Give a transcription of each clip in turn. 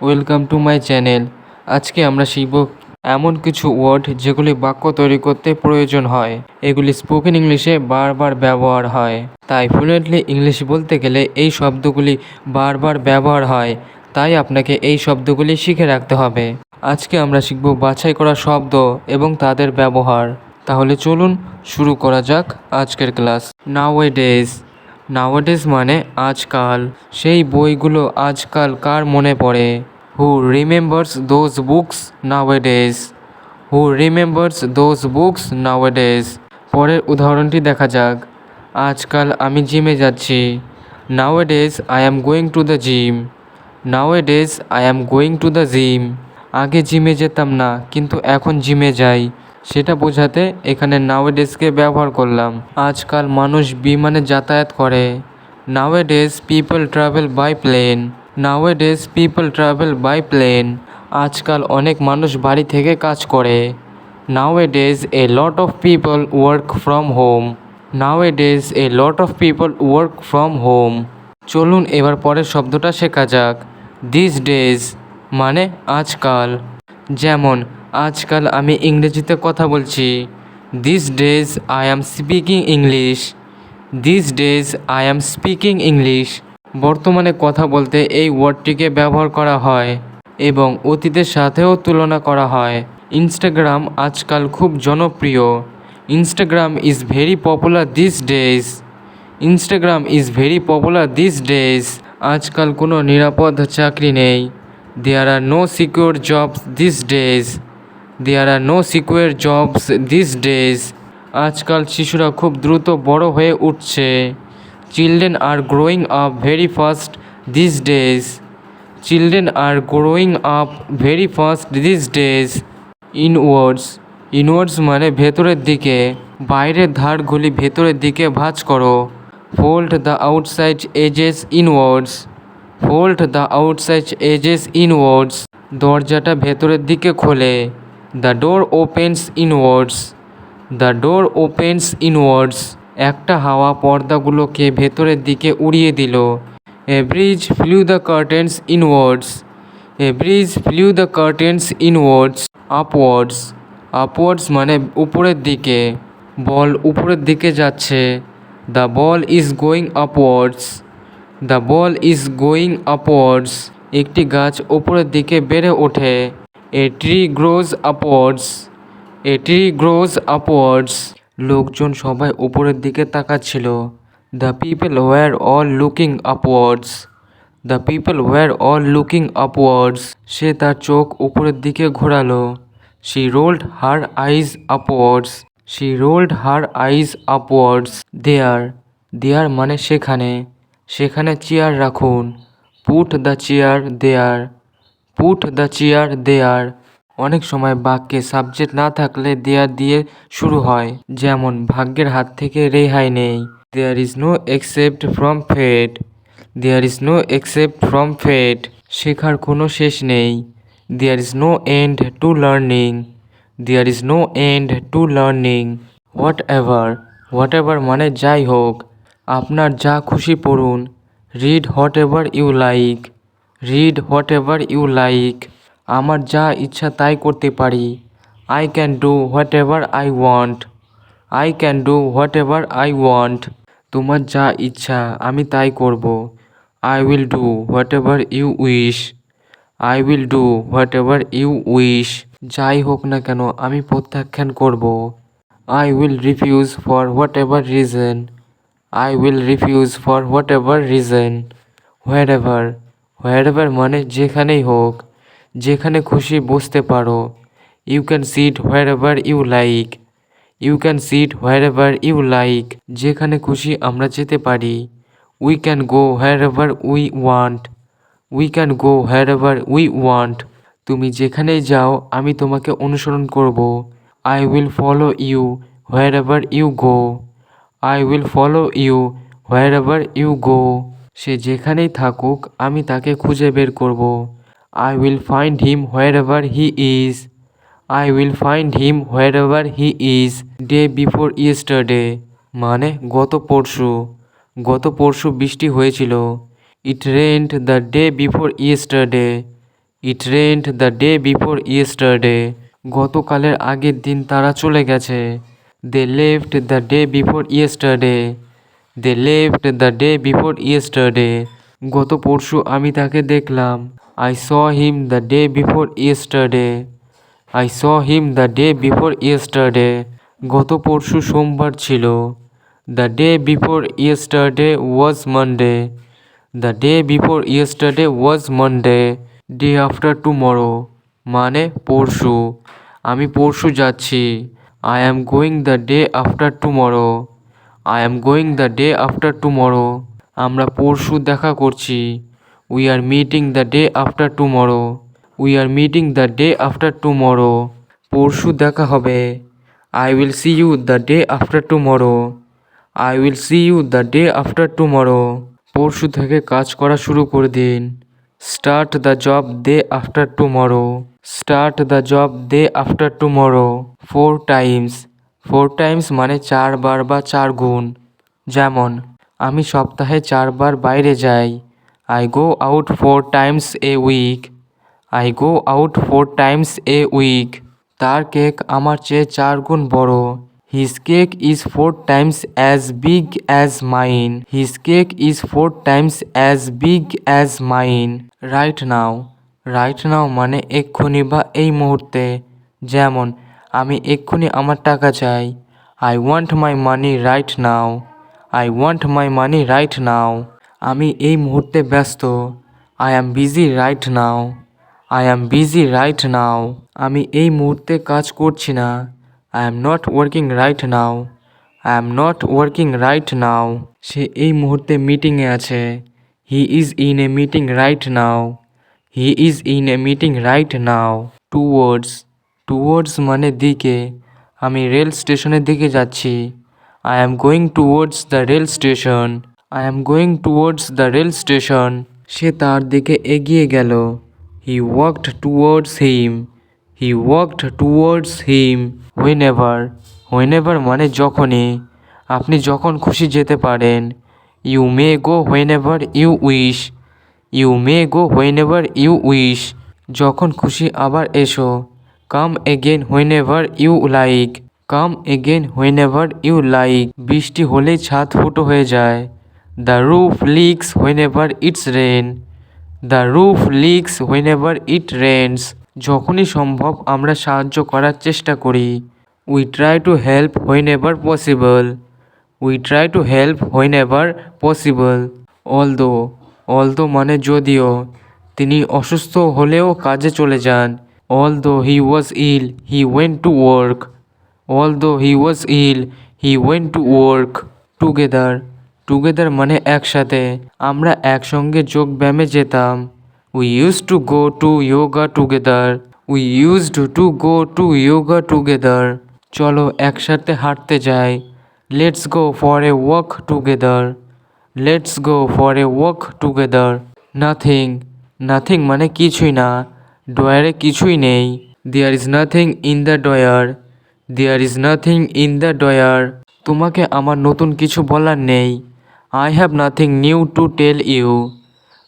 Welcome to my channel. আজকে আমরা শিখব এমন কিছু ওয়ার্ড যেগুলি বাক্য তৈরি করতে প্রয়োজন হয়। এগুলি স্পোকেন ইংলিশে বারবার ব্যবহার হয়, তাই ফ্লুয়েন্টলি ইংলিশ বলতে গেলে এই শব্দগুলি বারবার ব্যবহার হয়, তাই আপনাকে এই শব্দগুলি শিখে রাখতে হবে। আজকে আমরা শিখব বাছাই করা শব্দ এবং তাদের ব্যবহার। তাহলে চলুন শুরু করা যাক আজকের ক্লাস। নাওএডেজ। নাওএডেজ মানে আজকাল। সেই বইগুলো আজকাল কার মনে পড়ে? Who remembers those books nowadays? Who remembers those books nowadays? পরের উদাহরণটি দেখা যাক। আজকাল আমি জিমে যাচ্ছি। Nowadays I am going to the gym. Nowadays I am going to the gym. আগে জিমে যেতাম না, কিন্তু এখন জিমে যাই। সেটা বোঝাতে এখানে নাওএডেজকে ব্যবহার করলাম। আজকাল মানুষ বিমানে যাতায়াত করে। Nowadays people travel by plane. Nowadays people travel by plane. আজকাল অনেক মানুষ বাড়ি থেকে কাজ করে। Nowadays a lot of people work from home. Nowadays a lot of people work from home. চলুন এবার পরের শব্দটা শেখা যাক। দিস ডেজ মানে আজকাল। যেমন আজকাল আমি ইংরেজিতে কথা বলছি। This days I am speaking English. This days I am speaking English. বর্তমানে কথা বলতে এই ওয়ার্ডটিকে ব্যবহার করা হয় এবং অতীতের সাথেও তুলনা করা হয়। ইনস্টাগ্রাম আজকাল খুব জনপ্রিয়। Instagram is very popular this days. Instagram is very popular this days. আজকাল কোনো নিরাপদ চাকরি নেই। There are no secure jobs this days. There are no secure jobs this days. আজকাল শিশুরা খুব দ্রুত বড় হয়ে উঠছে। Children are growing up very fast this days. Children are growing up very fast this days. Inwards. Inwards মানে ভেতরের দিকে। বাইরের ধারগুলি ভেতরের দিকে ভাঁজ করো। Fold the outside edges inwards. Fold the outside edges inwards. দরজাটা ভেতরের দিকে খোলে। The door opens inwards. The door opens inwards. একটা হাওয়া পর্দাগুলোকে ভেতরের দিকে উড়িয়ে দিল। A breeze flew the curtains inwards. A breeze flew the curtains inwards. Upwards. Upwards মানে উপরের দিকে। বল উপরের দিকে যাচ্ছে। The ball is going upwards. The ball is going upwards. একটি গাছ উপরের দিকে বেড়ে ওঠে। A tree grows upwards. A tree grows upwards. লোকজন সবাই উপরের দিকে তাকাচ্ছিল। The people were all looking upwards. The people were all looking upwards. সে তার চোখ উপরের দিকে ঘোরালো। She rolled her eyes upwards. She rolled her eyes upwards. There. There মানে সেখানে। সেখানে চেয়ার রাখুন। Put the chair there. Put the chair there. অনেক সময় বাক্যে সাবজেক্ট না থাকলে দেয়ার দিয়ে শুরু হয়, যেমন ভাগ্যের হাত থেকে রেহাই নেই। There is no except from fate. There is no except from fate. শেখার কোনো শেষ নেই। There is no end to learning. There is no end to learning. Whatever. Whatever মানে যাই হোক। আপনার যা খুশি পড়ুন। Read whatever you like. Read whatever you like. আমার যা ইচ্ছা তাই করতে পারি। I can do whatever I want. I can do whatever I want. তোমার যা ইচ্ছা আমি তাই করব। I will do whatever you wish. I will do whatever you wish. যাই হোক না কেন আমি প্রত্যাখ্যান করব। I will refuse for whatever reason. I will refuse for whatever reason. Whatever. Whatever মানে যেখানেই হোক। যেখানে খুশি বসতে পারো। You can sit wherever you like. You can sit wherever you like. যেখানে খুশি আমরা যেতে পারি। We can go wherever we want. We can go wherever we want. তুমি যেখানেই যাও আমি তোমাকে অনুসরণ করব। I will follow you wherever you go. I will follow you wherever you go. সে যেখানেই থাকুক আমি তাকে খুঁজে বের করব। I will find him wherever he is. I will find him wherever he is. Day before yesterday মানে গত পরশু। গত পরশু বৃষ্টি হয়েছিল। It rained the day before yesterday. It rained the day before yesterday. গতকালের আগের দিন তারা চলে গেছে। They left the day before yesterday. They left the day before yesterday. গত পরশু আমি তাকে দেখলাম। I saw him the day before yesterday. I saw him the day before yesterday. গত পরশু সোমবার ছিল। The day before yesterday was Monday. The day before yesterday was Monday. Day after tomorrow মানে পরশু। আমি পরশু যাচ্ছি। I am going the day after tomorrow. I am going the day after tomorrow. আমরা পরশু দেখা করছি। We are meeting the day after tomorrow. We are meeting the day after tomorrow. পরশু দেখা হবে। I will see you the day after tomorrow. I will see you the day after tomorrow. পরশু থেকে কাজ করা শুরু করে দিন। Start the job day after tomorrow. Start the job day after tomorrow. 4 Times. 4 Times মানে 4 বার বা 4 গুণ। যেমন আমি সপ্তাহে 4 বার বাইরে যাই। I go out 4 times a week. I go out 4 times a week. তার কেক আমার চেয়ে 4 গুণ বড়। His cake is 4 times as big as mine. His cake is 4 times as big as mine. Right now. Right now মানে এক্ষুনি বা এই মুহূর্তে। যেমন আমি এক্ষুনি আমার টাকা চাই। I want my money right now. I want my money right now. আমি এই মুহূর্তে ব্যস্ত। I am busy right now. I am busy right now. আমি এই মুহূর্তে কাজ করছি না। I am not working right now. I am not working right now. সে এই মুহূর্তে মিটিংয়ে আছে। He is in a meeting right now. He is in a meeting right now. Towards. Towards মানে দিকে। আমি রেল স্টেশনের দিকে যাচ্ছি। I am going towards the rail station. I am going towards the rail station. সে তার দিকে এগিয়ে গেল। He walked towards him. He walked towards him. Whenever. Whenever মানে যখনই। আপনি যখন খুশি যেতে পারেন। You may go whenever you wish. You may go whenever you wish. যখন খুশি আবার এসো। Come again whenever you like. Come again whenever you like. বৃষ্টি হলেই ছাদ ফুটো হয়ে যায়। The roof leaks whenever it's rain. The roof leaks whenever it rains. যখনই সম্ভব আমরা সাহায্য করার চেষ্টা করি। We try to help whenever possible. We try to help whenever possible. Although. Although মানে যদিও। তিনি অসুস্থ হলেও কাজে চলে যান। Although he was ill he went to work. Although he was ill he went to work. Together. Together মানে একসাথে। আমরা একসঙ্গে যোগ ব্যায়ামে যেতাম। We use to go to yoga together. We used to go to yoga together. চলো একসাথে হাঁটতে যাই। Let's go for a walk together. Let's go for a walk together. Nothing. Nothing মানে কিছুই না। ডয়ারে কিছুই নেই। There is nothing in the drawer. There is nothing in the drawer. তোমাকে আমার নতুন কিছু বলার নেই। I have nothing new to tell you.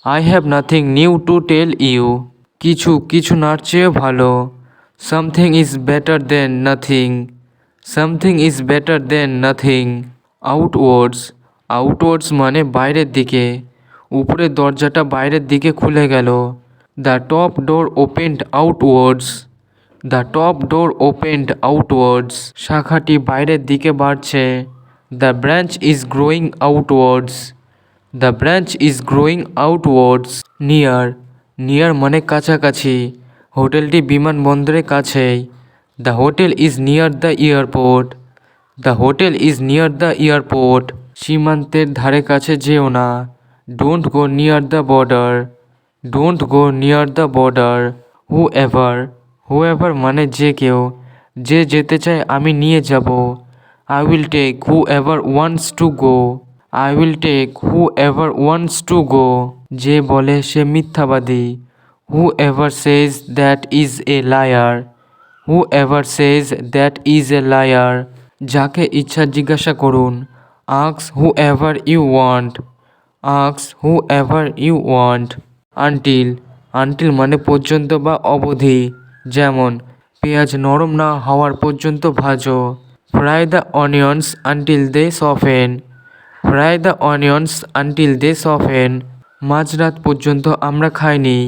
I have nothing new to tell you. কিছু কিছু নার চেয়েও ভালো। Something is better then nothing. Something is better then nothing. Outwards. Outwards মানে বাইরের দিকে। উপরের দরজাটা বাইরের দিকে খুলে গেল। The top door opened outwards. The top door opened outwards. শাখাটি বাইরের দিকে বাড়ছে। The branch is growing outwards. The branch is growing outwards. Near. Near মানে কাছাকাছি। হোটেলটি বিমানবন্দরের কাছেই। The hotel is near the airport. The hotel is near the airport. সীমান্তের ধারে কাছে যেও না। Don't go near the border. Don't go near the border. Whoever. Whoever মানে যে কেউ। যে যেতে চায় আমি নিয়ে যাব। I will take whoever wants to go. I will take whoever wants to go. যে বলে সে মিথ্যাবাদী। Whoever says that is a liar. Whoever says that is a liar. যাকে ইচ্ছা জিজ্ঞাসা করুন। Ask whoever you want. Ask whoever you want. Until. Until মানে পর্যন্ত বা অবধি, যেমন পেঁয়াজ নরম না হওয়ার পর্যন্ত ভাজো। Fry the onions until they soften. Fry the onions until they soften. মাঝরাত পর্যন্ত আমরা খাইনি।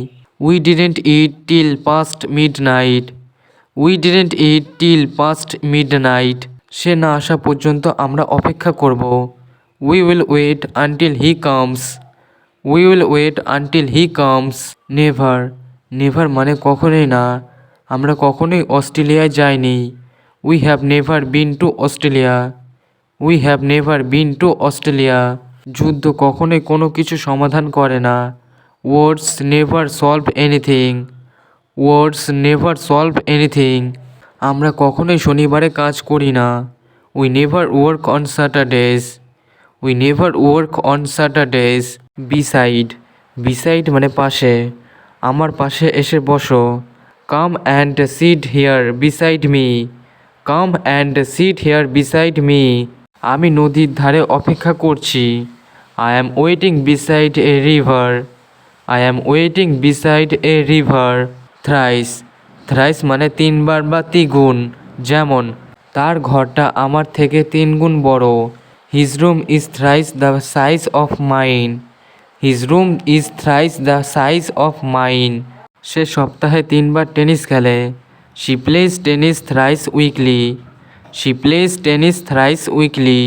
We didn't eat till past midnight. We didn't eat till past midnight. সে না আসা পর্যন্ত আমরা অপেক্ষা করব। We will wait until he comes. We will wait until he comes. Never. Never মানে কখনোই না। আমরা কখনোই অস্ট্রেলিয়ায় যাইনি। We have never been to Australia. We have never been to Australia. যুদ্ধ কখনোই কোনো কিছু সমাধান করে না। Wars never solve anything. Words never solve anything. আমরা কখনোই শনিবারে কাজ করি না। We never work on Saturdays. We never work on Saturdays. Beside. Beside মানে পাশে। আমার পাশে এসে বসো। Come and sit here beside me. Come and sit here beside me. আমি নদীর ধারে অপেক্ষা করছি। I am waiting beside a river. I am waiting beside a river. Thrice. Thrice মানে তিনবার বা দ্বিগুণ, যেমন তার ঘরটা আমার থেকে 3 গুণ বড়। His room is thrice the size of mine. His room is thrice the size of mine. সে সপ্তাহে 3বার টেনিস খেলে। She plays tennis thrice weekly. She plays tennis thrice weekly.